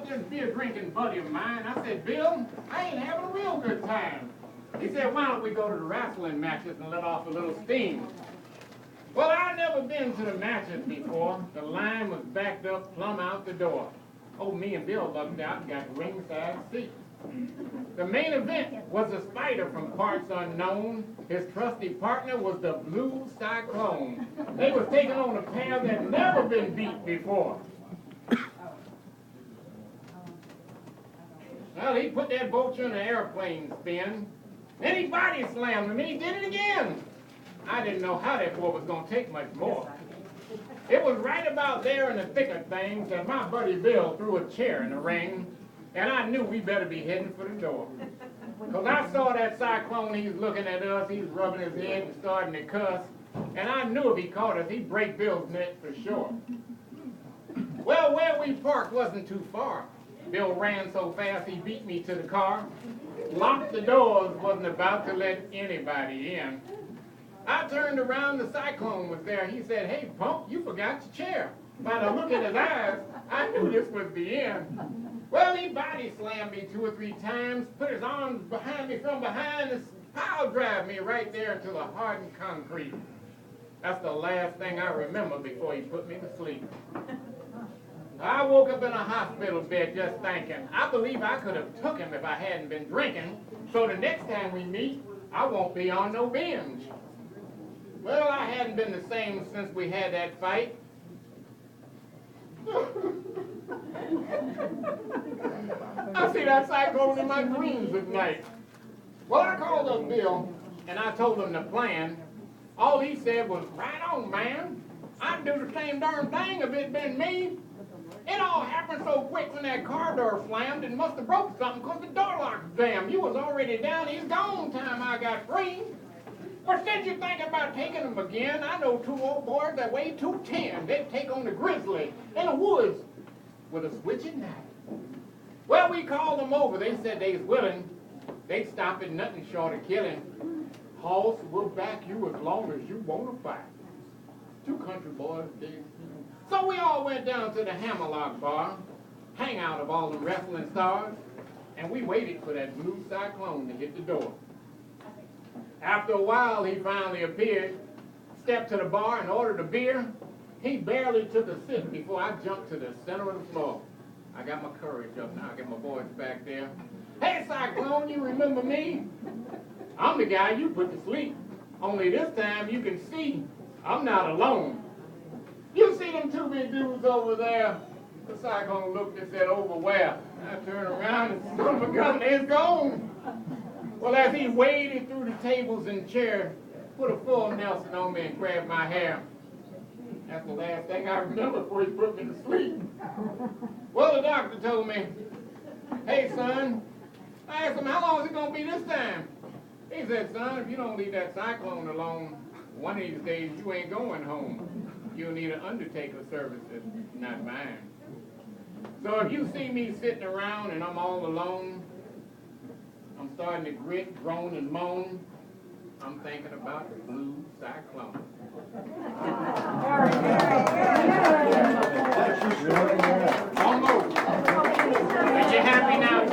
this beer drinking buddy of mine. I said, Bill, I ain't having a real good time. He said, why don't we go to the wrestling matches and let off a little steam? Well, I've never been to the matches before. The line was backed up plumb out the door. Oh, me and Bill lucked out and got ringside seats. The main event was a spider from parts unknown. His trusty partner was the Blue Cyclone. They was taking on a pair that never been beat before. Well, he put that vulture in an airplane spin. Then he body slammed him and he did it again. I didn't know how that boy was going to take much more. It was right about there in the thick of things that my buddy Bill threw a chair in the ring, and I knew we better be heading for the door. Because I saw that Cyclone, he was looking at us, he was rubbing his head and starting to cuss, and I knew if he caught us, he'd break Bill's neck for sure. Well, where we parked wasn't too far. Bill ran so fast he beat me to the car, locked the doors, wasn't about to let anybody in. I turned around, the Cyclone was there. He said, hey, punk, you forgot your chair. By the look in his eyes, I knew this was the end. Well, he body slammed me 2 or 3 times, put his arms behind me from behind, and pile drive me right there into the hardened concrete. That's the last thing I remember before he put me to sleep. I woke up in a hospital bed just thinking, I believe I could have took him if I hadn't been drinking, so the next time we meet, I won't be on no binge. Well, I hadn't been the same since we had that fight. I see that Cyclone in my dreams at night. Well, I called up Bill, and I told him the plan. All he said was, right on, man. I'd do the same darn thing if it'd been me. It all happened so quick when that car door slammed, it must have broke something because the door lock's jammed. You was already down, he's gone time I got free. But since you think about taking them again, I know 2 old boys that weigh 210. They'd take on the grizzly in the woods with a switching knife. Well, we called them over. They said they was willing. They'd stop at nothing short of killing. Hoss, we'll back you as long as you want to fight. 2 country boys did. So we all went down to the Hammerlock bar, hangout of all the wrestling stars, and we waited for that Blue Cyclone to hit the door. After a while, he finally appeared, stepped to the bar and ordered a beer. He barely took a sip before I jumped to the center of the floor. I got my courage up now. I got my boys back there. Hey, Cyclone, you remember me? I'm the guy you put to sleep. Only this time you can see I'm not alone. You see them 2 big dudes over there? The Cyclone looked and said, over where? I turned around and son of a gun, they's gone. Well, as he waded through the tables and chairs, put a full Nelson on me and grabbed my hair. That's the last thing I remember before he put me to sleep. Well, the doctor told me, hey, son, I asked him, how long is it going to be this time? He said, son, if you don't leave that Cyclone alone, one of these days you ain't going home. You'll need an undertaker services, not mine. So if you see me sitting around and I'm all alone, I'm starting to grit, groan, and moan, I'm thinking about the Blue Cyclone. Almost. Are you happy now?